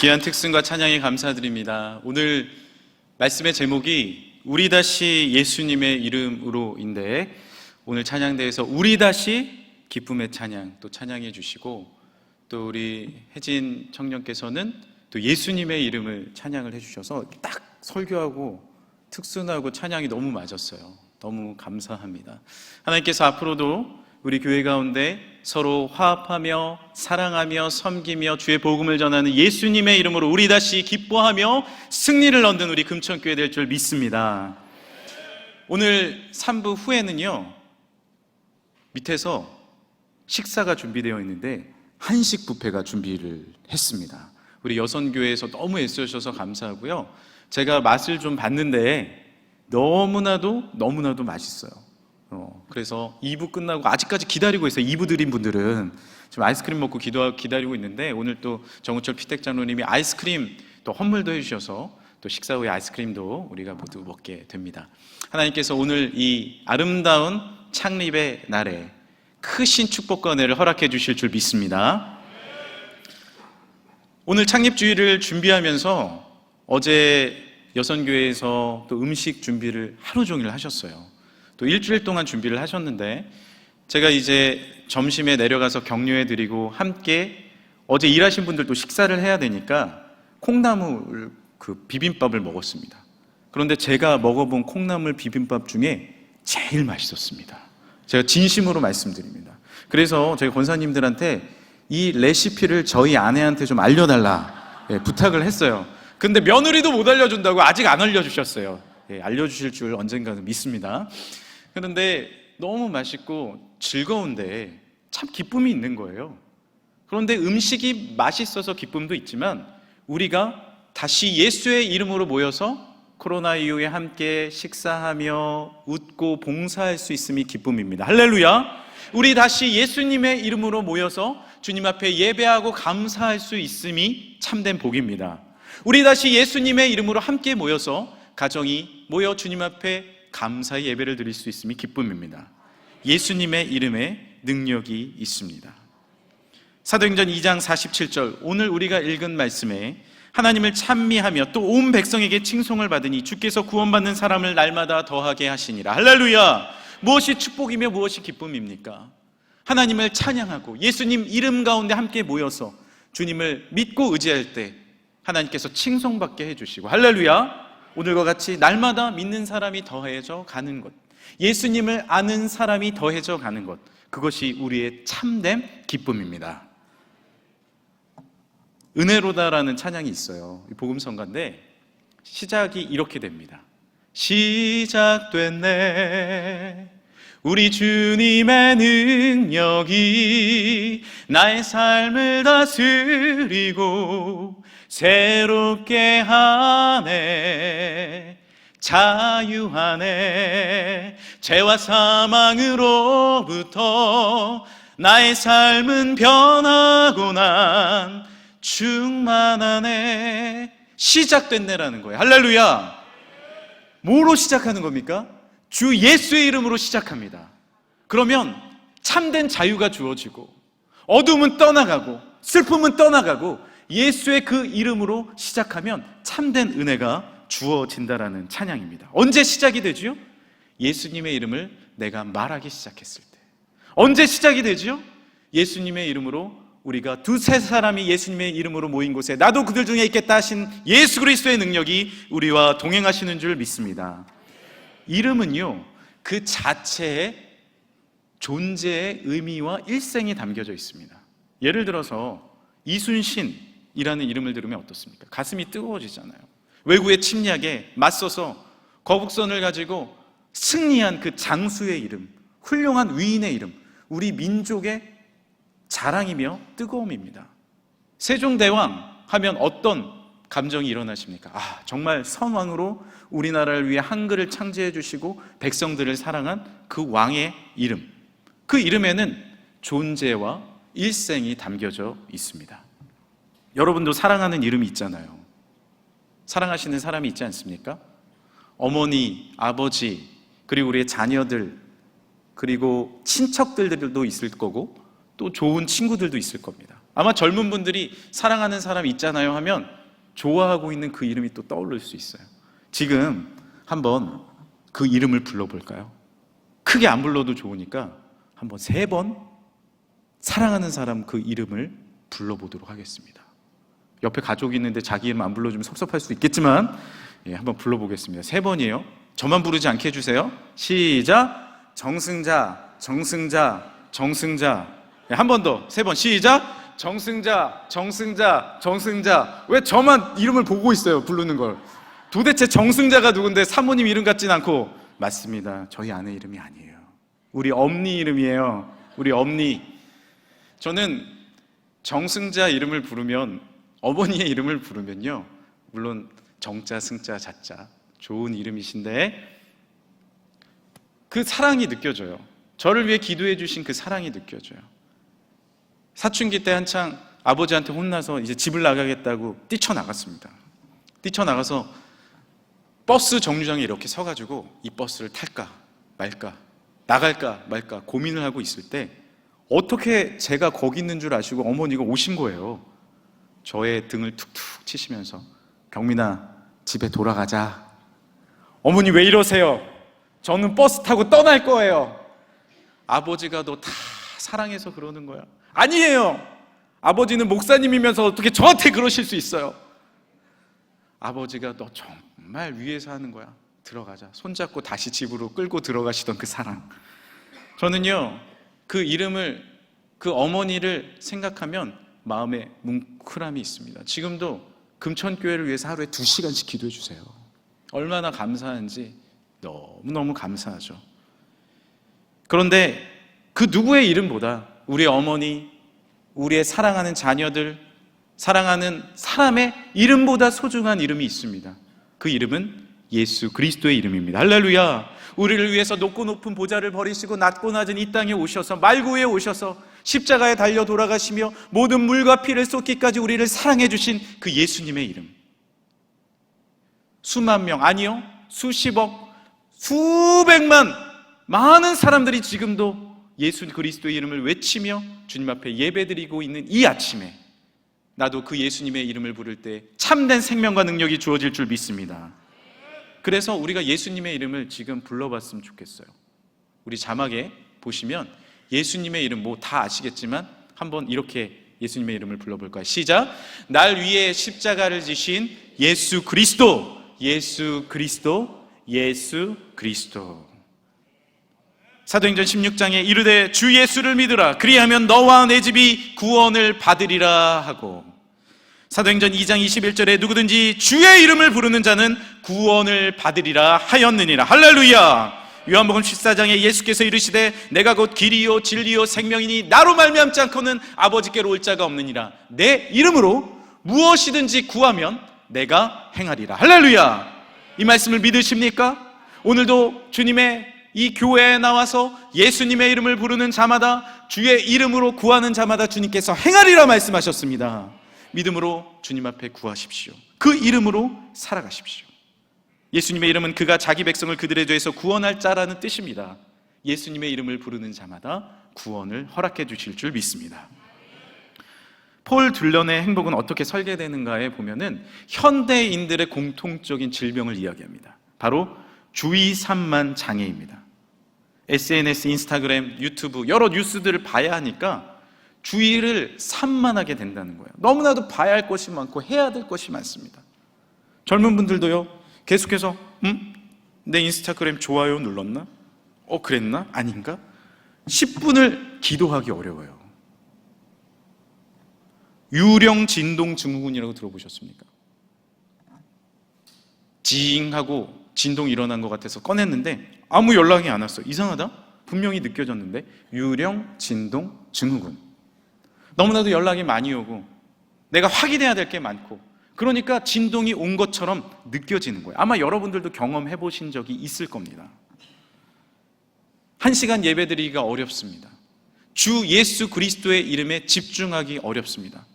귀한 특승과 찬양에 감사드립니다. 오늘 말씀의 제목이 우리 다시 예수님의 이름으로인데, 오늘 찬양대에서 우리 다시 기쁨의 찬양 또 찬양해 주시고, 또 우리 혜진 청년께서는 또 예수님의 이름을 찬양을 해주셔서 딱 설교하고 특순하고 찬양이 너무 맞았어요. 너무 감사합니다. 하나님께서 앞으로도 우리 교회 가운데 서로 화합하며 사랑하며 섬기며 주의 복음을 전하는 예수님의 이름으로 우리 다시 기뻐하며 승리를 얻는 우리 금천교회 될 줄 믿습니다. 오늘 3부 후에는요, 밑에서 식사가 준비되어 있는데 한식 뷔페가 준비를 했습니다. 우리 여선교회에서 너무 애써주셔서 감사하고요. 제가 맛을 좀 봤는데 너무나도 맛있어요. 그래서 2부 끝나고 아직까지 기다리고 있어요. 2부 드린 분들은 지금 아이스크림 먹고 기다리고 있는데, 오늘 또 정우철 피택 장로님이 아이스크림 또 선물도 해주셔서 또 식사 후에 아이스크림도 우리가 모두 먹게 됩니다. 하나님께서 오늘 이 아름다운 창립의 날에 크신 축복과 은혜를 허락해 주실 줄 믿습니다. 오늘 창립주일을 준비하면서 어제 여선교회에서 또 음식 준비를 하루 종일 하셨어요. 또 일주일 동안 준비를 하셨는데, 제가 이제 점심에 내려가서 격려해드리고 함께 어제 일하신 분들도 식사를 해야 되니까 콩나물 비빔밥을 먹었습니다. 그런데 제가 먹어본 콩나물 비빔밥 중에 제일 맛있었습니다. 제가 진심으로 말씀드립니다. 그래서 저희 권사님들한테 이 레시피를 저희 아내한테 좀 알려달라 부탁을 했어요. 근데 며느리도 못 알려준다고 아직 안 알려주셨어요. 알려주실 줄 언젠가는 믿습니다. 그런데 너무 맛있고 즐거운데 참 기쁨이 있는 거예요. 그런데 음식이 맛있어서 기쁨도 있지만, 우리가 다시 예수의 이름으로 모여서 코로나 이후에 함께 식사하며 웃고 봉사할 수 있음이 기쁨입니다. 할렐루야! 우리 다시 예수님의 이름으로 모여서 주님 앞에 예배하고 감사할 수 있음이 참된 복입니다. 우리 다시 예수님의 이름으로 함께 모여서 가정이 모여 주님 앞에 감사의 예배를 드릴 수 있음이 기쁨입니다. 예수님의 이름에 능력이 있습니다. 사도행전 2장 47절, 오늘 우리가 읽은 말씀에 하나님을 찬미하며 또 온 백성에게 칭송을 받으니 주께서 구원받는 사람을 날마다 더하게 하시니라. 할렐루야! 무엇이 축복이며 무엇이 기쁨입니까? 하나님을 찬양하고 예수님 이름 가운데 함께 모여서 주님을 믿고 의지할 때 하나님께서 칭송받게 해주시고, 할렐루야! 오늘과 같이 날마다 믿는 사람이 더해져 가는 것, 예수님을 아는 사람이 더해져 가는 것, 그것이 우리의 참된 기쁨입니다. 은혜로다라는 찬양이 있어요. 복음성가인데 시작이 이렇게 됩니다. 시작됐네, 우리 주님의 능력이 나의 삶을 다스리고 새롭게 하네, 자유하네, 죄와 사망으로부터 나의 삶은 변하고 난 충만하네. 시작됐네라는 거예요. 할렐루야! 뭐로 시작하는 겁니까? 주 예수의 이름으로 시작합니다. 그러면 참된 자유가 주어지고 어둠은 떠나가고 슬픔은 떠나가고 예수의 그 이름으로 시작하면 참된 은혜가 주어진다라는 찬양입니다. 언제 시작이 되지요? 예수님의 이름을 내가 말하기 시작했을 때. 언제 시작이 되지요? 예수님의 이름으로 우리가 두세 사람이 예수님의 이름으로 모인 곳에 나도 그들 중에 있겠다 하신 예수 그리스도의 능력이 우리와 동행하시는 줄 믿습니다. 이름은요, 그 자체의 존재의 의미와 일생이 담겨져 있습니다. 예를 들어서 이순신이라는 이름을 들으면 어떻습니까? 가슴이 뜨거워지잖아요. 외구의 침략에 맞서서 거북선을 가지고 승리한 그 장수의 이름, 훌륭한 위인의 이름, 우리 민족의 자랑이며 뜨거움입니다. 세종대왕 하면 어떤 감정이 일어나십니까? 정말 선왕으로 우리나라를 위해 한글을 창제해 주시고 백성들을 사랑한 그 왕의 이름, 그 이름에는 존재와 일생이 담겨져 있습니다. 여러분도 사랑하는 이름이 있잖아요. 사랑하시는 사람이 있지 않습니까? 어머니, 아버지, 그리고 우리의 자녀들, 그리고 친척들도 있을 거고 또 좋은 친구들도 있을 겁니다. 아마 젊은 분들이 사랑하는 사람 있잖아요 하면 좋아하고 있는 그 이름이 또 떠오를 수 있어요. 지금 한번 그 이름을 불러볼까요? 크게 안 불러도 좋으니까 한번 3번 사랑하는 사람 그 이름을 불러보도록 하겠습니다. 옆에 가족이 있는데 자기 이름 안 불러주면 섭섭할 수 있겠지만 한번 불러보겠습니다. 3번이에요. 저만 부르지 않게 해주세요. 시작. 정승자, 정승자, 정승자. 한 번 더. 3번 시작. 정승자, 정승자, 정승자. 왜 저만 이름을 보고 있어요, 부르는 걸? 도대체 정승자가 누군데 사모님 이름 같진 않고. 맞습니다. 저희 아내 이름이 아니에요. 우리 엄니 이름이에요. 우리 엄니. 저는 정승자 이름을 부르면, 어머니의 이름을 부르면요, 물론 정자, 승자, 자자 좋은 이름이신데 그 사랑이 느껴져요. 저를 위해 기도해 주신 그 사랑이 느껴져요. 사춘기 때 한창 아버지한테 혼나서 이제 집을 나가겠다고 뛰쳐나갔습니다. 뛰쳐나가서 버스 정류장에 이렇게 서가지고 이 버스를 탈까 말까, 나갈까 말까 고민을 하고 있을 때 어떻게 제가 거기 있는 줄 아시고 어머니가 오신 거예요. 저의 등을 툭툭 치시면서 경민아, 집에 돌아가자. 어머니 왜 이러세요? 저는 버스 타고 떠날 거예요. 아버지가 너 다 사랑해서 그러는 거야. 아니에요. 아버지는 목사님이면서 어떻게 저한테 그러실 수 있어요? 아버지가 너 정말 위해서 하는 거야. 들어가자. 손잡고 다시 집으로 끌고 들어가시던 그 사랑. 저는요, 그 이름을, 그 어머니를 생각하면 마음에 뭉클함이 있습니다. 지금도 금천교회를 위해서 하루에 2시간씩 기도해 주세요. 얼마나 감사한지 너무너무 감사하죠. 그런데 그 누구의 이름보다 우리의 어머니, 우리의 사랑하는 자녀들, 사랑하는 사람의 이름보다 소중한 이름이 있습니다. 그 이름은 예수 그리스도의 이름입니다. 할렐루야. 우리를 위해서 높고 높은 보좌를 버리시고 낮고 낮은 이 땅에 오셔서, 말구에 오셔서 십자가에 달려 돌아가시며 모든 물과 피를 쏟기까지 우리를 사랑해 주신 그 예수님의 이름. 수만 명, 아니요, 수십억, 수백만, 많은 사람들이 지금도 예수 그리스도의 이름을 외치며 주님 앞에 예배드리고 있는 이 아침에 나도 그 예수님의 이름을 부를 때 참된 생명과 능력이 주어질 줄 믿습니다. 그래서 우리가 예수님의 이름을 지금 불러봤으면 좋겠어요. 우리 자막에 보시면 예수님의 이름 뭐 다 아시겠지만 한번 이렇게 예수님의 이름을 불러볼까요? 시작. 날 위해 십자가를 지신 예수 그리스도, 예수 그리스도, 예수 그리스도. 사도행전 16장에 이르되 주 예수를 믿으라 그리하면 너와 내 집이 구원을 받으리라 하고, 사도행전 2장 21절에 누구든지 주의 이름을 부르는 자는 구원을 받으리라 하였느니라. 할렐루야. 요한복음 14장에 예수께서 이르시되 내가 곧 길이요 진리요 생명이니 나로 말미암지 않고는 아버지께로 올 자가 없느니라. 내 이름으로 무엇이든지 구하면 내가 행하리라. 할렐루야. 이 말씀을 믿으십니까? 오늘도 주님의 이 교회에 나와서 예수님의 이름을 부르는 자마다, 주의 이름으로 구하는 자마다 주님께서 행하리라 말씀하셨습니다. 믿음으로 주님 앞에 구하십시오. 그 이름으로 살아가십시오. 예수님의 이름은 그가 자기 백성을 그들의 죄에서 구원할 자라는 뜻입니다. 예수님의 이름을 부르는 자마다 구원을 허락해 주실 줄 믿습니다. 폴 듈런의 행복은 어떻게 설계되는가에 보면은 현대인들의 공통적인 질병을 이야기합니다. 바로 주의 산만 장애입니다. SNS, 인스타그램, 유튜브 여러 뉴스들을 봐야 하니까 주의를 산만하게 된다는 거예요. 너무나도 봐야 할 것이 많고 해야 될 것이 많습니다. 젊은 분들도요, 계속해서 내 인스타그램 좋아요 눌렀나? 그랬나? 아닌가? 10분을 기도하기 어려워요. 유령 진동 증후군이라고 들어보셨습니까? 징하고 진동이 일어난 것 같아서 꺼냈는데 아무 연락이 안 왔어. 이상하다? 분명히 느껴졌는데. 유령 진동 증후군. 너무나도 연락이 많이 오고 내가 확인해야 될 게 많고, 그러니까 진동이 온 것처럼 느껴지는 거예요. 아마 여러분들도 경험해 보신 적이 있을 겁니다. 1시간 예배드리기가 어렵습니다. 주 예수 그리스도의 이름에 집중하기 어렵습니다.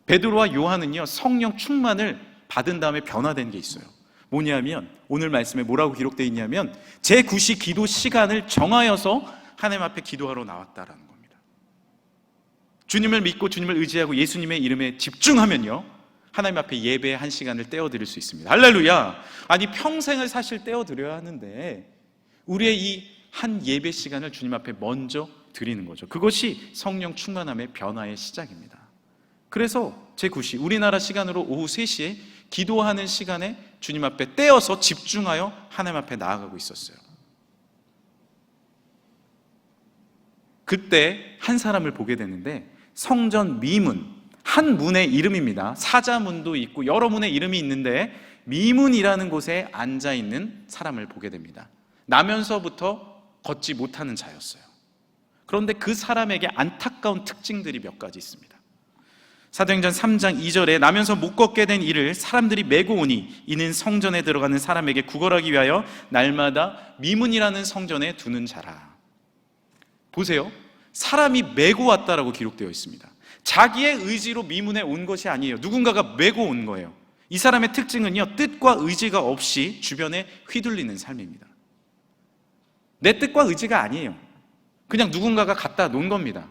베드로와 요한은요, 성령 충만을 받은 다음에 변화된 게 있어요. 뭐냐면 오늘 말씀에 뭐라고 기록되어 있냐면 제9시 기도 시간을 정하여서 하나님 앞에 기도하러 나왔다라는 겁니다. 주님을 믿고 주님을 의지하고 예수님의 이름에 집중하면요, 하나님 앞에 예배의 한 시간을 떼어드릴 수 있습니다. 할렐루야. 아니, 평생을 사실 떼어드려야 하는데 우리의 이 한 예배 시간을 주님 앞에 먼저 드리는 거죠. 그것이 성령 충만함의 변화의 시작입니다. 그래서 제9시 우리나라 시간으로 오후 3시에 기도하는 시간에 주님 앞에 떼어서 집중하여 하나님 앞에 나아가고 있었어요. 그때 한 사람을 보게 되는데, 성전 미문, 한 문의 이름입니다. 사자문도 있고 여러 문의 이름이 있는데 미문이라는 곳에 앉아있는 사람을 보게 됩니다. 나면서부터 걷지 못하는 자였어요. 그런데 그 사람에게 안타까운 특징들이 몇 가지 있습니다. 사도행전 3장 2절에 나면서 못 걷게 된 이를 사람들이 메고 오니 이는 성전에 들어가는 사람에게 구걸하기 위하여 날마다 미문이라는 성전에 두는 자라. 보세요. 사람이 메고 왔다라고 기록되어 있습니다. 자기의 의지로 미문에 온 것이 아니에요. 누군가가 메고 온 거예요. 이 사람의 특징은요, 뜻과 의지가 없이 주변에 휘둘리는 삶입니다. 내 뜻과 의지가 아니에요. 그냥 누군가가 갖다 놓은 겁니다.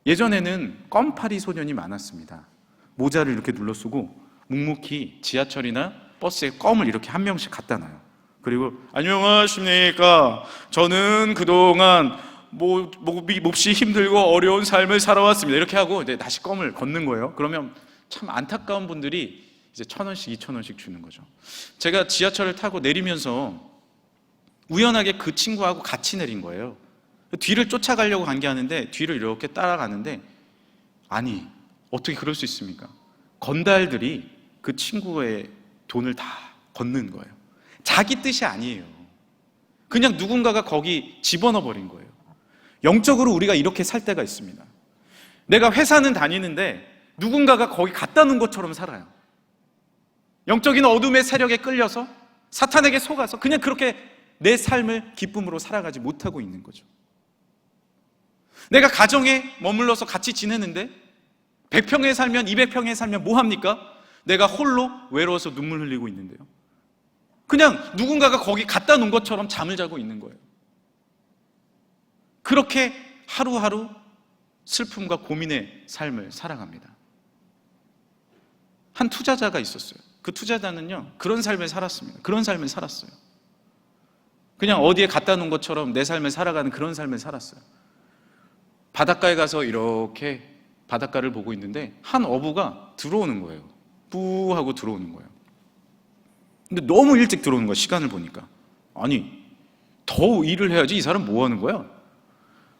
예전에는 껌파리 소년이 많았습니다. 모자를 이렇게 눌러 쓰고 묵묵히 지하철이나 버스에 껌을 이렇게 한 명씩 갖다 놔요. 그리고 안녕하십니까, 저는 그동안 몹시 힘들고 어려운 삶을 살아왔습니다, 이렇게 하고 이제 다시 껌을 걷는 거예요. 그러면 참 안타까운 분들이 이제 1,000원씩 2,000원씩 주는 거죠. 제가 지하철을 타고 내리면서 우연하게 그 친구하고 같이 내린 거예요. 뒤를 쫓아가려고 관계하는데 뒤를 이렇게 따라가는데, 아니, 어떻게 그럴 수 있습니까? 건달들이 그 친구의 돈을 다 걷는 거예요. 자기 뜻이 아니에요. 그냥 누군가가 거기 집어넣어 버린 거예요. 영적으로 우리가 이렇게 살 때가 있습니다. 내가 회사는 다니는데 누군가가 거기 갖다 놓은 것처럼 살아요. 영적인 어둠의 세력에 끌려서 사탄에게 속아서 그냥 그렇게 내 삶을 기쁨으로 살아가지 못하고 있는 거죠. 내가 가정에 머물러서 같이 지내는데 100평에 살면 200평에 살면 뭐 합니까? 내가 홀로 외로워서 눈물 흘리고 있는데요, 그냥 누군가가 거기 갖다 놓은 것처럼 잠을 자고 있는 거예요. 그렇게 하루하루 슬픔과 고민의 삶을 살아갑니다. 한 투자자가 있었어요. 그 투자자는요, 그런 삶을 살았습니다. 그런 삶을 살았어요. 그냥 어디에 갖다 놓은 것처럼 내 삶을 살아가는 그런 삶을 살았어요. 바닷가에 가서 이렇게 바닷가를 보고 있는데 한 어부가 들어오는 거예요. 뿌 하고 들어오는 거예요. 근데 너무 일찍 들어오는 거예요. 시간을 보니까. 아니, 더 일을 해야지, 이 사람 뭐 하는 거야?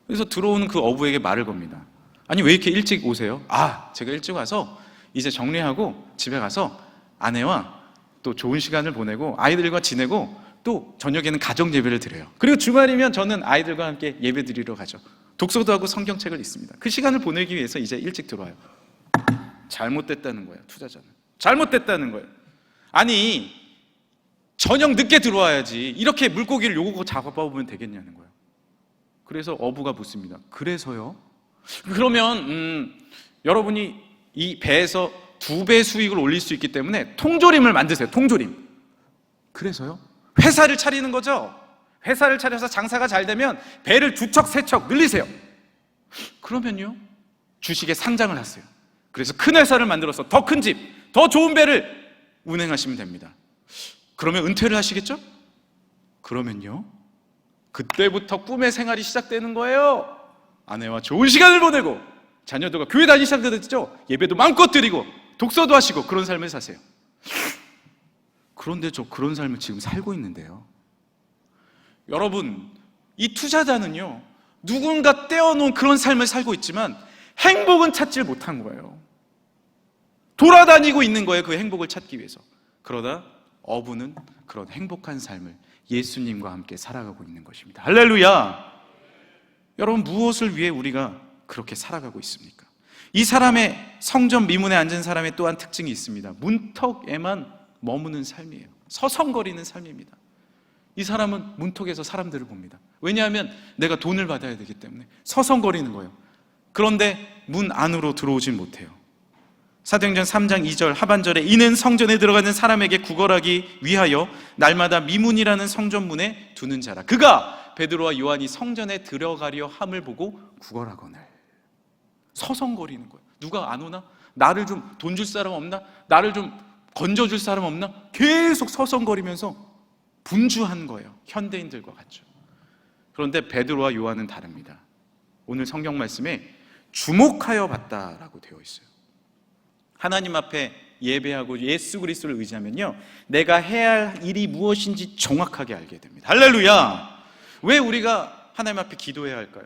그래서 들어오는 그 어부에게 말을 겁니다. 아니, 왜 이렇게 일찍 오세요? 아, 제가 일찍 와서 이제 정리하고 집에 가서 아내와 또 좋은 시간을 보내고 아이들과 지내고 또 저녁에는 가정 예배를 드려요. 그리고 주말이면 저는 아이들과 함께 예배 드리러 가죠. 독서도 하고 성경책을 읽습니다. 그 시간을 보내기 위해서 이제 일찍 들어와요. 잘못됐다는 거예요. 투자자는 잘못됐다는 거예요. 아니, 저녁 늦게 들어와야지 이렇게 물고기를 요거 잡아보면 되겠냐는 거예요. 그래서 어부가 묻습니다. 그래서요? 그러면 여러분이 이 배에서 2배 수익을 올릴 수 있기 때문에 통조림을 만드세요. 통조림. 그래서요? 회사를 차리는 거죠. 회사를 차려서 장사가 잘 되면 배를 2척 3척 늘리세요. 그러면요, 주식에 상장을 하세요. 그래서 큰 회사를 만들어서 더 큰 집, 더 좋은 배를 운행하시면 됩니다. 그러면 은퇴를 하시겠죠? 그러면요, 그때부터 꿈의 생활이 시작되는 거예요. 아내와 좋은 시간을 보내고 자녀들과 교회 다니기 시작되죠. 예배도 마음껏 드리고 독서도 하시고 그런 삶을 사세요. 그런데 저 그런 삶을 지금 살고 있는데요, 여러분, 이 투자자는요, 누군가 떼어놓은 그런 삶을 살고 있지만 행복은 찾지 못한 거예요. 돌아다니고 있는 거예요, 그 행복을 찾기 위해서. 그러다 어부는 그런 행복한 삶을 예수님과 함께 살아가고 있는 것입니다. 할렐루야. 여러분, 무엇을 위해 우리가 그렇게 살아가고 있습니까? 이 사람의 성전 미문에 앉은 사람의 또한 특징이 있습니다. 문턱에만 머무는 삶이에요. 서성거리는 삶입니다. 이 사람은 문턱에서 사람들을 봅니다. 왜냐하면 내가 돈을 받아야 되기 때문에 서성거리는 거예요. 그런데 문 안으로 들어오진 못해요. 사도행전 3장 2절 하반절에 이는 성전에 들어가는 사람에게 구걸하기 위하여 날마다 미문이라는 성전문에 두는 자라. 그가 베드로와 요한이 성전에 들어가려 함을 보고 구걸하거늘. 서성거리는 거예요. 누가 안 오나? 나를 좀 돈 줄 사람 없나? 나를 좀 건져줄 사람 없나? 계속 서성거리면서 분주한 거예요. 현대인들과 같죠. 그런데 베드로와 요한은 다릅니다. 오늘 성경 말씀에 주목하여 봤다라고 되어 있어요. 하나님 앞에 예배하고 예수 그리스도를 의지하면요, 내가 해야 할 일이 무엇인지 정확하게 알게 됩니다. 할렐루야! 왜 우리가 하나님 앞에 기도해야 할까요?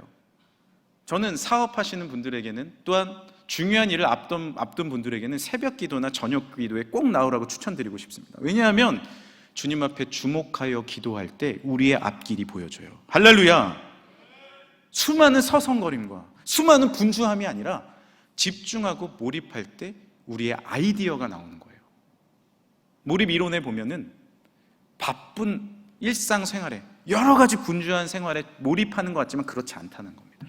저는 사업하시는 분들에게는, 또한 중요한 일을 앞둔 분들에게는 새벽 기도나 저녁 기도에 꼭 나오라고 추천드리고 싶습니다. 왜냐하면 주님 앞에 주목하여 기도할 때 우리의 앞길이 보여져요. 할렐루야! 수많은 서성거림과 수많은 분주함이 아니라 집중하고 몰입할 때 우리의 아이디어가 나오는 거예요. 몰입 이론에 보면은 바쁜 일상생활에, 여러 가지 분주한 생활에 몰입하는 것 같지만 그렇지 않다는 겁니다.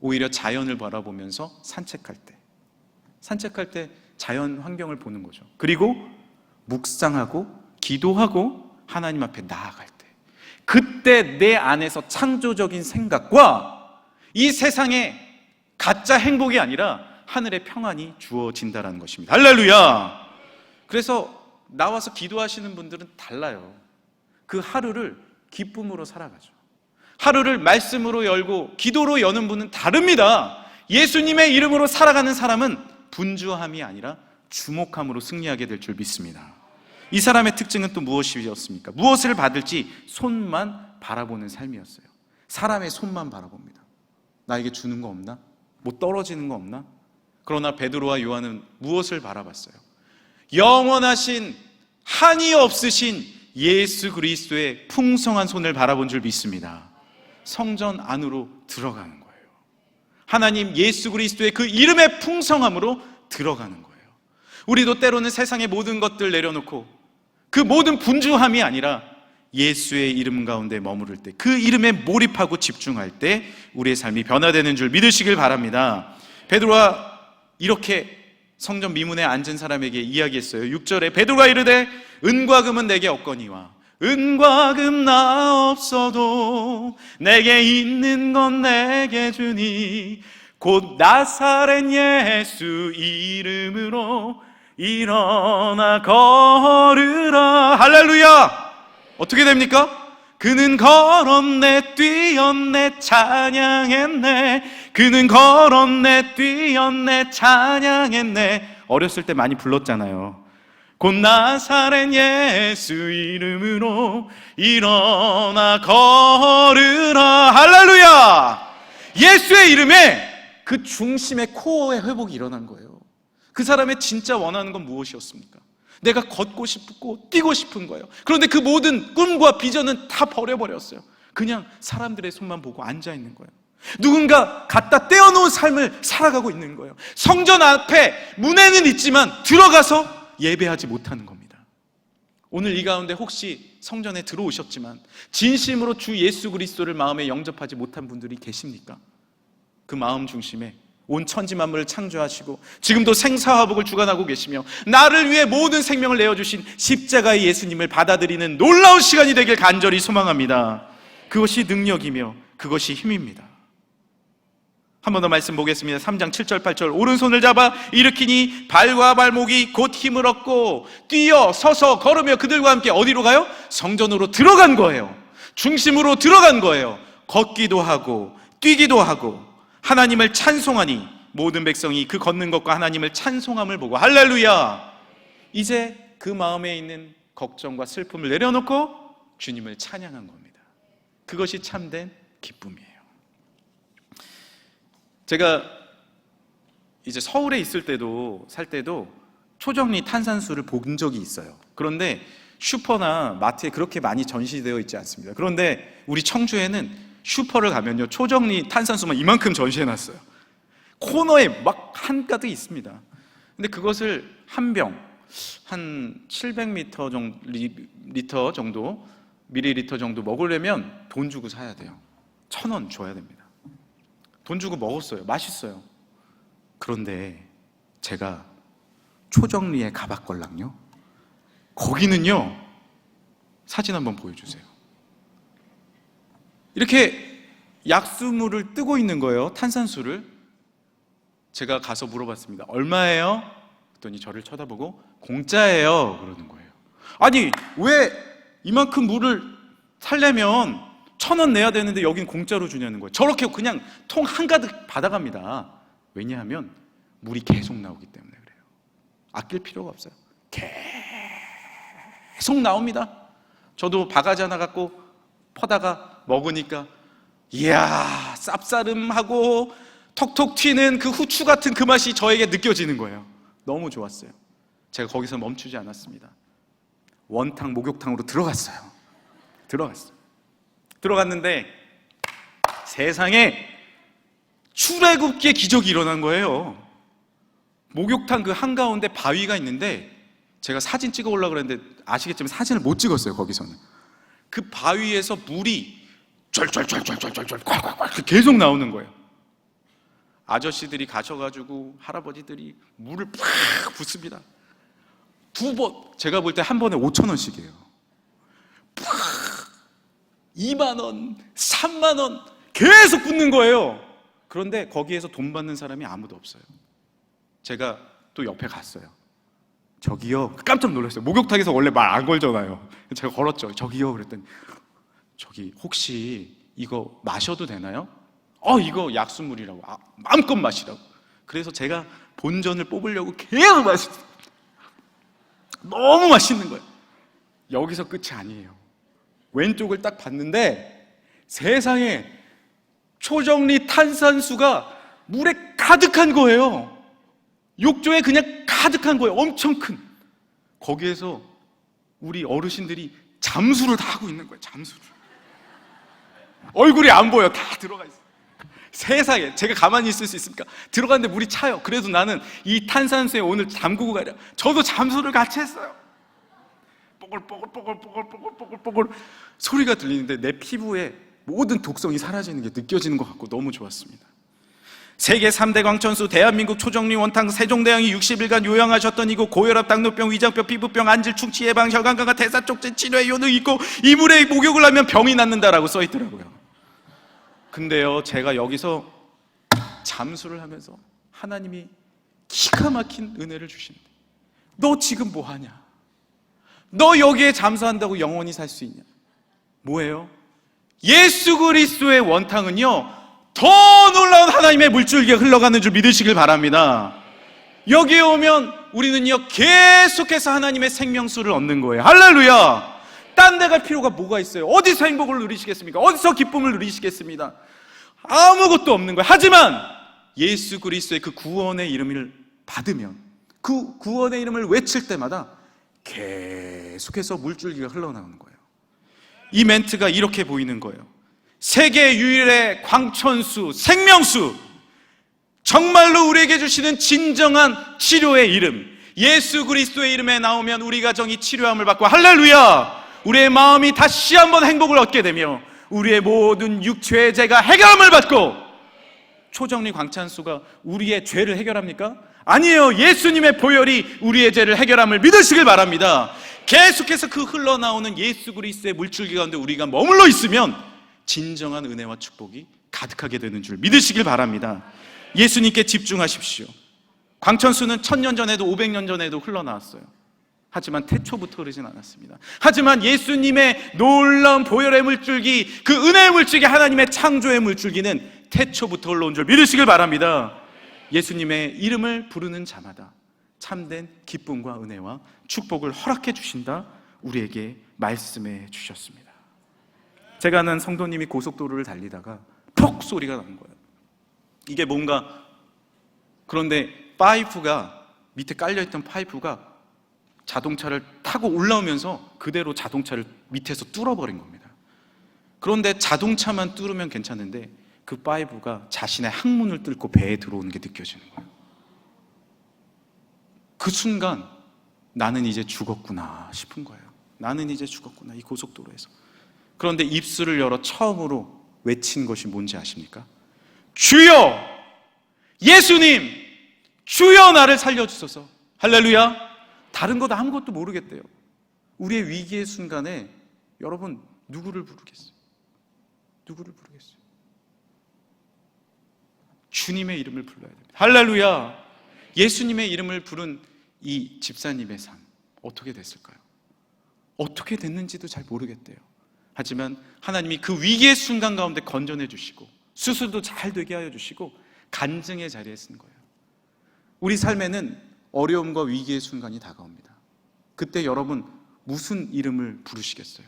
오히려 자연을 바라보면서 산책할 때 자연 환경을 보는 거죠. 그리고 묵상하고 기도하고 하나님 앞에 나아갈 때, 그때 내 안에서 창조적인 생각과 이 세상의 가짜 행복이 아니라 하늘의 평안이 주어진다는 것입니다. 할렐루야! 그래서 나와서 기도하시는 분들은 달라요. 그 하루를 기쁨으로 살아가죠. 하루를 말씀으로 열고 기도로 여는 분은 다릅니다. 예수님의 이름으로 살아가는 사람은 분주함이 아니라 주목함으로 승리하게 될 줄 믿습니다. 이 사람의 특징은 또 무엇이었습니까? 무엇을 받을지 손만 바라보는 삶이었어요. 사람의 손만 바라봅니다. 나에게 주는 거 없나? 뭐 떨어지는 거 없나? 그러나 베드로와 요한은 무엇을 바라봤어요? 영원하신, 한이 없으신 예수 그리스도의 풍성한 손을 바라본 줄 믿습니다. 성전 안으로 들어가는 거예요. 하나님 예수 그리스도의 그 이름의 풍성함으로 들어가는 거예요. 우리도 때로는 세상의 모든 것들 내려놓고 그 모든 분주함이 아니라 예수의 이름 가운데 머무를 때, 그 이름에 몰입하고 집중할 때 우리의 삶이 변화되는 줄 믿으시길 바랍니다. 베드로가 이렇게 성전 미문에 앉은 사람에게 이야기했어요. 6절에 베드로가 이르되 은과 금은 내게 없거니와 은과 금 나 없어도 내게 있는 건 내게 주니 곧 나사렛 예수 이름으로 일어나 걸으라. 할렐루야! 어떻게 됩니까? 그는 걸었네, 뛰었네, 찬양했네. 그는 걸었네, 뛰었네, 찬양했네. 어렸을 때 많이 불렀잖아요. 곧 나사렛 예수 이름으로 일어나 걸으라. 할렐루야! 예수의 이름에 그 중심의 코어의 회복이 일어난 거예요. 그 사람의 진짜 원하는 건 무엇이었습니까? 내가 걷고 싶고 뛰고 싶은 거예요. 그런데 그 모든 꿈과 비전은 다 버려버렸어요. 그냥 사람들의 손만 보고 앉아있는 거예요. 누군가 갖다 떼어놓은 삶을 살아가고 있는 거예요. 성전 앞에 문에는 있지만 들어가서 예배하지 못하는 겁니다. 오늘 이 가운데 혹시 성전에 들어오셨지만 진심으로 주 예수 그리스도를 마음에 영접하지 못한 분들이 계십니까? 그 마음 중심에 온 천지 만물을 창조하시고 지금도 생사화복을 주관하고 계시며 나를 위해 모든 생명을 내어주신 십자가의 예수님을 받아들이는 놀라운 시간이 되길 간절히 소망합니다. 그것이 능력이며 그것이 힘입니다. 한 번 더 말씀 보겠습니다. 3장 7절 8절 오른손을 잡아 일으키니 발과 발목이 곧 힘을 얻고 뛰어 서서 걸으며 그들과 함께 어디로 가요? 성전으로 들어간 거예요. 중심으로 들어간 거예요. 걷기도 하고 뛰기도 하고 하나님을 찬송하니 모든 백성이 그 걷는 것과 하나님을 찬송함을 보고 할렐루야! 이제 그 마음에 있는 걱정과 슬픔을 내려놓고 주님을 찬양한 겁니다. 그것이 참된 기쁨이에요. 제가 이제 서울에 있을 때도 살 때도 초정리 탄산수를 본 적이 있어요. 그런데 슈퍼나 마트에 그렇게 많이 전시되어 있지 않습니다. 그런데 우리 청주에는 슈퍼를 가면요 초정리 탄산수만 이만큼 전시해놨어요. 코너에 막 한가득 있습니다. 근데 그것을 한 병, 한 700리터 정도, 밀리리터 정도 먹으려면 돈 주고 사야 돼요. 1,000원 줘야 됩니다. 돈 주고 먹었어요. 맛있어요. 그런데 제가 초정리에 가봤걸랑요, 거기는요, 사진 한번 보여주세요. 이렇게 약수물을 뜨고 있는 거예요. 탄산수를. 제가 가서 물어봤습니다. 얼마예요? 그랬더니 저를 쳐다보고 공짜예요 그러는 거예요. 아니 왜 이만큼 물을 살려면 1,000원 내야 되는데 여긴 공짜로 주냐는 거예요. 저렇게 그냥 통 한가득 받아갑니다. 왜냐하면 물이 계속 나오기 때문에 그래요. 아낄 필요가 없어요. 계속 나옵니다. 저도 바가지 하나 갖고 퍼다가 먹으니까 이야 쌉싸름하고 톡톡 튀는 그 후추 같은 그 맛이 저에게 느껴지는 거예요. 너무 좋았어요. 제가 거기서 멈추지 않았습니다. 원탕 목욕탕으로 들어갔는데 세상에 출애굽기의 기적이 일어난 거예요. 목욕탕 그 한가운데 바위가 있는데 제가 사진 찍어 오려고 그랬는데 아시겠지만 사진을 못 찍었어요. 거기서는 그 바위에서 물이 쫄쫄쫄쫄쫄쫄 콸콸콸 계속 나오는 거예요. 아저씨들이 가셔가지고 할아버지들이 물을 팍 붓습니다. 2번, 제가 볼 때 한 번에 5,000원씩이에요. 팍 2만원, 3만원 계속 붓는 거예요. 그런데 거기에서 돈 받는 사람이 아무도 없어요. 제가 또 옆에 갔어요. 저기요, 깜짝 놀랐어요. 목욕탕에서 원래 말 안 걸잖아요. 제가 걸었죠. 저기요 그랬더니 저기 혹시 이거 마셔도 되나요? 이거 약수물이라고. 마음껏 마시라고. 그래서 제가 본전을 뽑으려고 계속 마셨어요. 너무 맛있는 거예요. 여기서 끝이 아니에요. 왼쪽을 딱 봤는데 세상에 초정리 탄산수가 물에 가득한 거예요. 욕조에 그냥 가득한 거예요. 엄청 큰. 거기에서 우리 어르신들이 잠수를 다 하고 있는 거예요. 잠수를. 얼굴이 안 보여. 다 들어가 있어요. 세상에 제가 가만히 있을 수 있습니까? 들어갔는데 물이 차요. 그래도 나는 이 탄산수에 오늘 담그고 가려. 저도 잠수를 같이 했어요. 뽀글뽀글 소리가 들리는데 내 피부에 모든 독성이 사라지는 게 느껴지는 것 같고 너무 좋았습니다. 세계 3대 광천수, 대한민국 초정리 원탕, 세종대왕이 60일간 요양하셨던 이곳, 고혈압, 당뇨병, 위장병, 피부병, 안질, 충치 예방, 혈관강화, 대사촉진 치료에 효능 있고 이 물에 목욕을 하면 병이 낫는다라고 써 있더라고요. 근데요, 제가 여기서 잠수를 하면서 하나님이 기가 막힌 은혜를 주시는데 너 지금 뭐 하냐? 너 여기에 잠수한다고 영원히 살 수 있냐? 뭐예요? 예수 그리스도의 원탕은요 더 놀라운 하나님의 물줄기가 흘러가는 줄 믿으시길 바랍니다. 여기에 오면 우리는요 계속해서 하나님의 생명수를 얻는 거예요. 할렐루야. 딴 데 갈 필요가 뭐가 있어요? 어디서 행복을 누리시겠습니까? 어디서 기쁨을 누리시겠습니다? 아무것도 없는 거예요. 하지만 예수 그리스도의 그 구원의 이름을 받으면, 그 구원의 이름을 외칠 때마다 계속해서 물줄기가 흘러나오는 거예요. 이 멘트가 이렇게 보이는 거예요. 세계 유일의 광천수, 생명수, 정말로 우리에게 주시는 진정한 치료의 이름, 예수 그리스도의 이름에 나오면 우리 가정이 치료함을 받고, 할렐루야, 우리의 마음이 다시 한번 행복을 얻게 되며 우리의 모든 육체의 죄가 해결함을 받고. 초정리 광천수가 우리의 죄를 해결합니까? 아니에요. 예수님의 보혈이 우리의 죄를 해결함을 믿으시길 바랍니다. 계속해서 그 흘러나오는 예수 그리스도의 물줄기 가운데 우리가 머물러 있으면 진정한 은혜와 축복이 가득하게 되는 줄 믿으시길 바랍니다. 예수님께 집중하십시오. 광천수는 1000년 전에도 500년 전에도 흘러나왔어요. 하지만 태초부터 흐르진 않았습니다. 하지만 예수님의 놀라운 보혈의 물줄기, 그 은혜의 물줄기, 하나님의 창조의 물줄기는 태초부터 흘러온 줄 믿으시길 바랍니다. 예수님의 이름을 부르는 자마다 참된 기쁨과 은혜와 축복을 허락해 주신다, 우리에게 말씀해 주셨습니다. 제가 아는 성도님이 고속도로를 달리다가 퍽 소리가 나는 거예요. 이게 뭔가, 그런데 파이프가, 밑에 깔려있던 파이프가 자동차를 타고 올라오면서 그대로 자동차를 밑에서 뚫어버린 겁니다. 그런데 자동차만 뚫으면 괜찮은데 그 파이프가 자신의 항문을 뚫고 배에 들어오는 게 느껴지는 거예요. 그 순간 나는 이제 죽었구나 싶은 거예요. 나는 이제 죽었구나, 이 고속도로에서. 그런데 입술을 열어 처음으로 외친 것이 뭔지 아십니까? 주여, 예수님, 주여 나를 살려주소서. 할렐루야. 다른 것 아무것도 모르겠대요. 우리의 위기의 순간에 여러분 누구를 부르겠어요? 누구를 부르겠어요? 주님의 이름을 불러야 됩니다. 할렐루야. 예수님의 이름을 부른 이 집사님의 삶 어떻게 됐을까요? 어떻게 됐는지도 잘 모르겠대요. 하지만 하나님이 그 위기의 순간 가운데 건져내 주시고 수술도 잘 되게 하여 주시고 간증의 자리에 쓴 거예요. 우리 삶에는 어려움과 위기의 순간이 다가옵니다. 그때 여러분 무슨 이름을 부르시겠어요?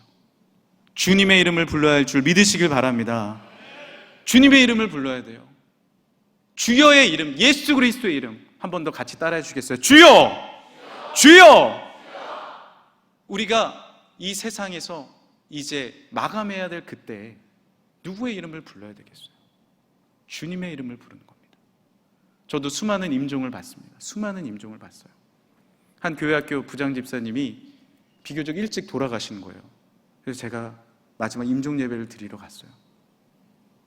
주님의 이름을 불러야 할 줄 믿으시길 바랍니다. 주님의 이름을 불러야 돼요. 주여의 이름, 예수 그리스도의 이름 한 번 더 같이 따라해 주시겠어요? 주여! 주여! 우리가 이 세상에서 이제 마감해야 될 그때 누구의 이름을 불러야 되겠어요? 주님의 이름을 부르는 겁니다. 저도 수많은 임종을 받습니다. 수많은 임종을 받어요. 한 교회학교 부장집사님이 비교적 일찍 돌아가시는 거예요. 그래서 제가 마지막 임종 예배를 드리러 갔어요.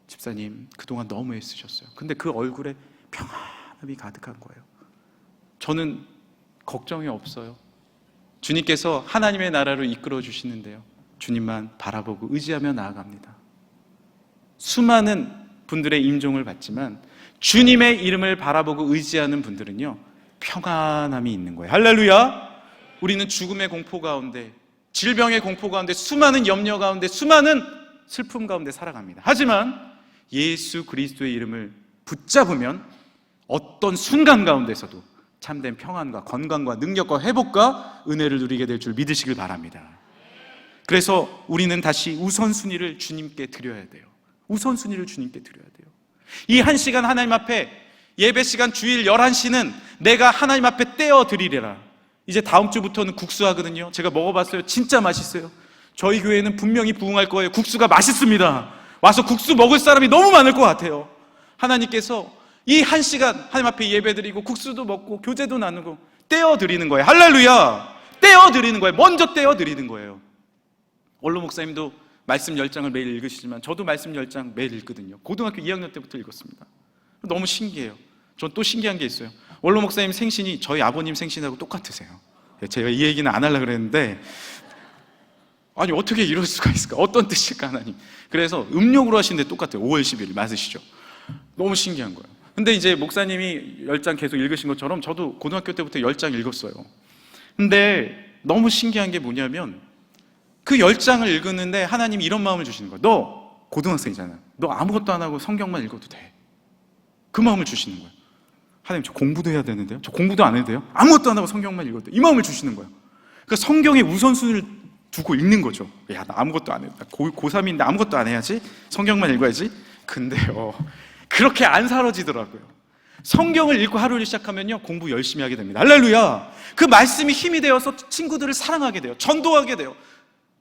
집사님 그동안 너무 애쓰셨어요. 근데 그 얼굴에 평안함이 가득한 거예요. 저는 걱정이 없어요. 주님께서 하나님의 나라로 이끌어 주시는데요, 주님만 바라보고 의지하며 나아갑니다. 수많은 분들의 임종을 받지만 주님의 이름을 바라보고 의지하는 분들은요 평안함이 있는 거예요. 할렐루야. 우리는 죽음의 공포 가운데, 질병의 공포 가운데, 수많은 염려 가운데, 수많은 슬픔 가운데 살아갑니다. 하지만 예수 그리스도의 이름을 붙잡으면 어떤 순간 가운데서도 참된 평안과 건강과 능력과 회복과 은혜를 누리게 될 줄 믿으시길 바랍니다. 그래서 우리는 다시 우선순위를 주님께 드려야 돼요. 우선순위를 주님께 드려야 돼요. 이 한 시간 하나님 앞에, 예배 시간 주일 11시는 내가 하나님 앞에 떼어 드리리라. 이제 다음 주부터는 국수 하거든요. 제가 먹어봤어요. 진짜 맛있어요. 저희 교회는 분명히 부흥할 거예요. 국수가 맛있습니다. 와서 국수 먹을 사람이 너무 많을 것 같아요. 하나님께서 이 한 시간 하나님 앞에 예배드리고 국수도 먹고 교제도 나누고 떼어드리는 거예요. 할렐루야. 떼어드리는 거예요. 먼저 떼어드리는 거예요. 원로 목사님도 말씀 10장을 매일 읽으시지만 저도 말씀 10장 매일 읽거든요. 고등학교 2학년 때부터 읽었습니다. 너무 신기해요. 전 또 신기한 게 있어요. 원로 목사님 생신이 저희 아버님 생신하고 똑같으세요. 제가 이 얘기는 안 하려고 그랬는데, 아니 어떻게 이럴 수가 있을까? 어떤 뜻일까 하나님. 그래서 음력으로 하시는데 똑같아요. 5월 10일 맞으시죠? 너무 신기한 거예요. 근데 이제 목사님이 10장 계속 읽으신 것처럼 저도 고등학교 때부터 10장 읽었어요. 근데 너무 신기한 게 뭐냐면 그 10장을 읽었는데 하나님이 이런 마음을 주시는 거예요. 너 고등학생이잖아. 너 아무것도 안 하고 성경만 읽어도 돼. 그 마음을 주시는 거예요. 하나님 저 공부도 해야 되는데요? 저 공부도 안 해도 돼요? 아무것도 안 하고 성경만 읽어도 돼. 이 마음을 주시는 거예요. 그러니까 성경의 우선순위를 두고 읽는 거죠. 야, 나 아무것도 안 해. 고3인데 아무것도 안 해야지. 성경만 읽어야지. 근데요, 그렇게 안 사라지더라고요. 성경을 읽고 하루를 시작하면요 공부 열심히 하게 됩니다. 할렐루야. 그 말씀이 힘이 되어서 친구들을 사랑하게 돼요. 전도하게 돼요.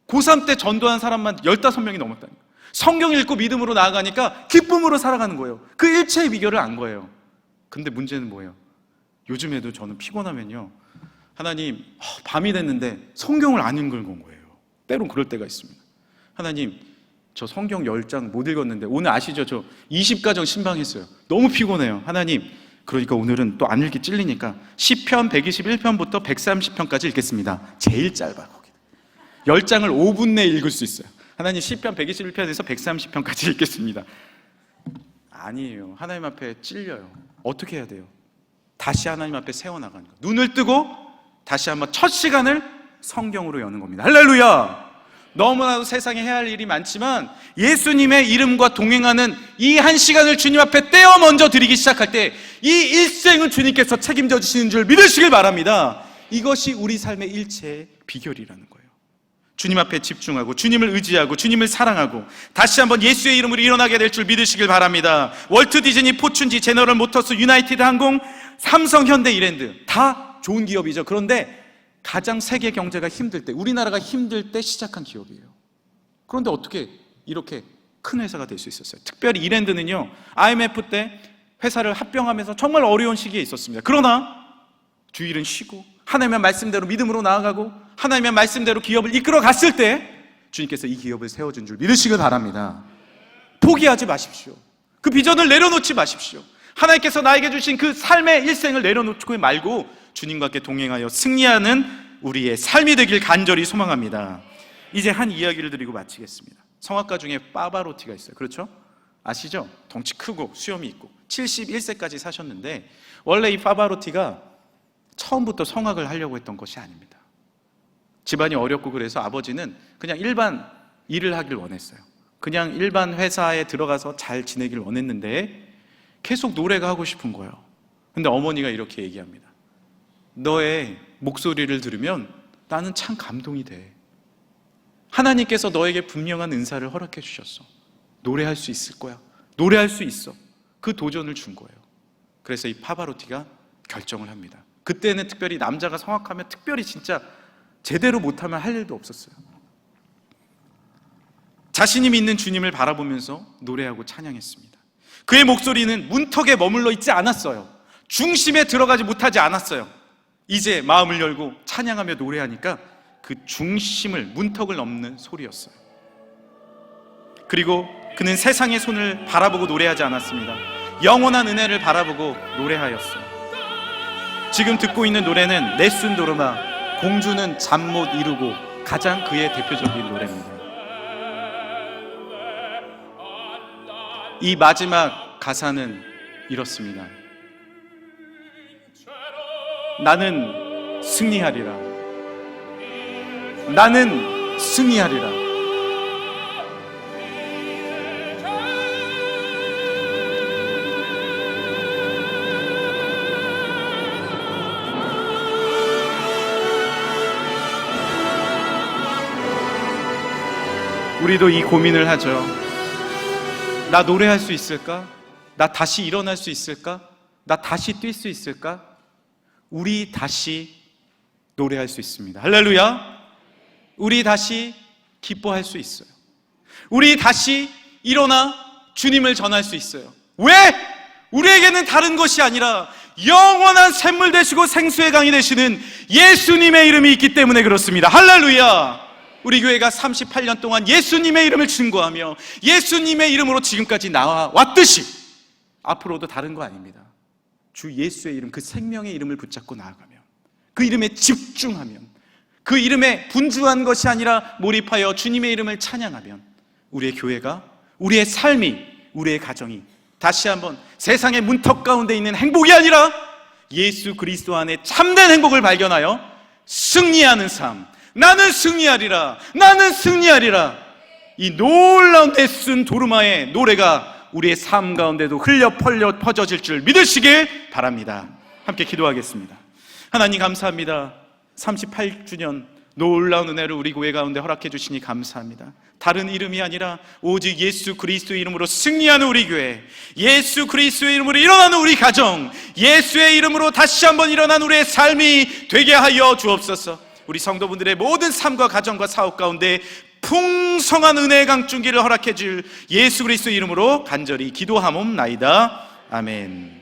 고3 때 전도한 사람만 15명이 넘었다니까. 성경 읽고 믿음으로 나아가니까 기쁨으로 살아가는 거예요. 그 일체의 비결을 안 거예요. 근데 문제는 뭐예요? 요즘에도 저는 피곤하면요, 하나님 밤이 됐는데 성경을 안 읽은 거예요. 때론 그럴 때가 있습니다. 하나님 저 성경 10장 못 읽었는데 오늘 아시죠? 저 20가정 신방했어요. 너무 피곤해요. 하나님 그러니까 오늘은 또 안 읽기 찔리니까 시편 121편부터 130편까지 읽겠습니다. 제일 짧아 거기. 10장을 5분 내에 읽을 수 있어요. 하나님 시편 121편에서 130편까지 읽겠습니다. 아니에요. 하나님 앞에 찔려요. 어떻게 해야 돼요? 다시 하나님 앞에 세워나가는 거예요. 눈을 뜨고 다시 한번 첫 시간을 성경으로 여는 겁니다. 할렐루야. 너무나도 세상에 해야 할 일이 많지만 예수님의 이름과 동행하는 이 한 시간을 주님 앞에 떼어 먼저 드리기 시작할 때 이 일생은 주님께서 책임져 주시는 줄 믿으시길 바랍니다. 이것이 우리 삶의 일체의 비결이라는 거예요. 주님 앞에 집중하고 주님을 의지하고 주님을 사랑하고 다시 한번 예수의 이름으로 일어나게 될 줄 믿으시길 바랍니다. 월트 디즈니, 포춘지, 제너럴 모터스, 유나이티드 항공, 삼성, 현대, 이랜드 다 좋은 기업이죠. 그런데 가장 세계 경제가 힘들 때, 우리나라가 힘들 때 시작한 기업이에요. 그런데 어떻게 이렇게 큰 회사가 될 수 있었어요? 특별히 이랜드는요, IMF 때 회사를 합병하면서 정말 어려운 시기에 있었습니다. 그러나 주일은 쉬고 하나님의 말씀대로 믿음으로 나아가고 하나님의 말씀대로 기업을 이끌어 갔을 때 주님께서 이 기업을 세워준 줄 믿으시길 바랍니다. 포기하지 마십시오. 그 비전을 내려놓지 마십시오. 하나님께서 나에게 주신 그 삶의 일생을 내려놓지 말고 주님과 함께 동행하여 승리하는 우리의 삶이 되길 간절히 소망합니다. 이제 한 이야기를 드리고 마치겠습니다. 성악가 중에 파바로티가 있어요. 그렇죠? 아시죠? 덩치 크고 수염이 있고 71세까지 사셨는데, 원래 이 파바로티가 처음부터 성악을 하려고 했던 것이 아닙니다. 집안이 어렵고 그래서 아버지는 그냥 일반 일을 하길 원했어요. 그냥 일반 회사에 들어가서 잘 지내길 원했는데 계속 노래가 하고 싶은 거예요. 근데 어머니가 이렇게 얘기합니다. 너의 목소리를 들으면 나는 참 감동이 돼. 하나님께서 너에게 분명한 은사를 허락해 주셨어. 노래할 수 있을 거야. 노래할 수 있어. 그 도전을 준 거예요. 그래서 이 파바로티가 결정을 합니다. 그때는 특별히 남자가 성악하면 특별히 진짜 제대로 못하면 할 일도 없었어요. 자신이 믿는 주님을 바라보면서 노래하고 찬양했습니다. 그의 목소리는 문턱에 머물러 있지 않았어요. 중심에 들어가지 못하지 않았어요. 이제 마음을 열고 찬양하며 노래하니까 그 중심을, 문턱을 넘는 소리였어요. 그리고 그는 세상의 손을 바라보고 노래하지 않았습니다. 영원한 은혜를 바라보고 노래하였어요. 지금 듣고 있는 노래는 네순 도르마, 공주는 잠 못 이루고, 가장 그의 대표적인 노래입니다. 이 마지막 가사는 이렇습니다. 나는 승리하리라. 나는 승리하리라. 우리도 이 고민을 하죠. 나 노래할 수 있을까? 나 다시 일어날 수 있을까? 나 다시 뛸 수 있을까? 우리 다시 노래할 수 있습니다. 할렐루야! 우리 다시 기뻐할 수 있어요. 우리 다시 일어나 주님을 전할 수 있어요. 왜? 우리에게는 다른 것이 아니라 영원한 샘물 되시고 생수의 강이 되시는 예수님의 이름이 있기 때문에 그렇습니다. 할렐루야! 우리 교회가 38년 동안 예수님의 이름을 증거하며 예수님의 이름으로 지금까지 나와왔듯이 앞으로도 다른 거 아닙니다. 주 예수의 이름, 그 생명의 이름을 붙잡고 나아가면, 그 이름에 집중하면, 그 이름에 분주한 것이 아니라 몰입하여 주님의 이름을 찬양하면 우리의 교회가, 우리의 삶이, 우리의 가정이 다시 한번 세상의 문턱 가운데 있는 행복이 아니라 예수 그리스도 안에 참된 행복을 발견하여 승리하는 삶, 나는 승리하리라, 나는 승리하리라, 이 놀라운 네순 도르마의 노래가 우리의 삶 가운데도 흘려 퍼져질 줄 믿으시길 바랍니다. 함께 기도하겠습니다. 하나님 감사합니다. 38주년 놀라운 은혜를 우리 교회 가운데 허락해 주시니 감사합니다. 다른 이름이 아니라 오직 예수 그리스도의 이름으로 승리하는 우리 교회, 예수 그리스도의 이름으로 일어나는 우리 가정, 예수의 이름으로 다시 한번 일어난 우리의 삶이 되게 하여 주옵소서. 우리 성도분들의 모든 삶과 가정과 사업 가운데 풍성한 은혜의 강줄기를 허락해 줄 예수 그리스도의 이름으로 간절히 기도하옵나이다. 아멘.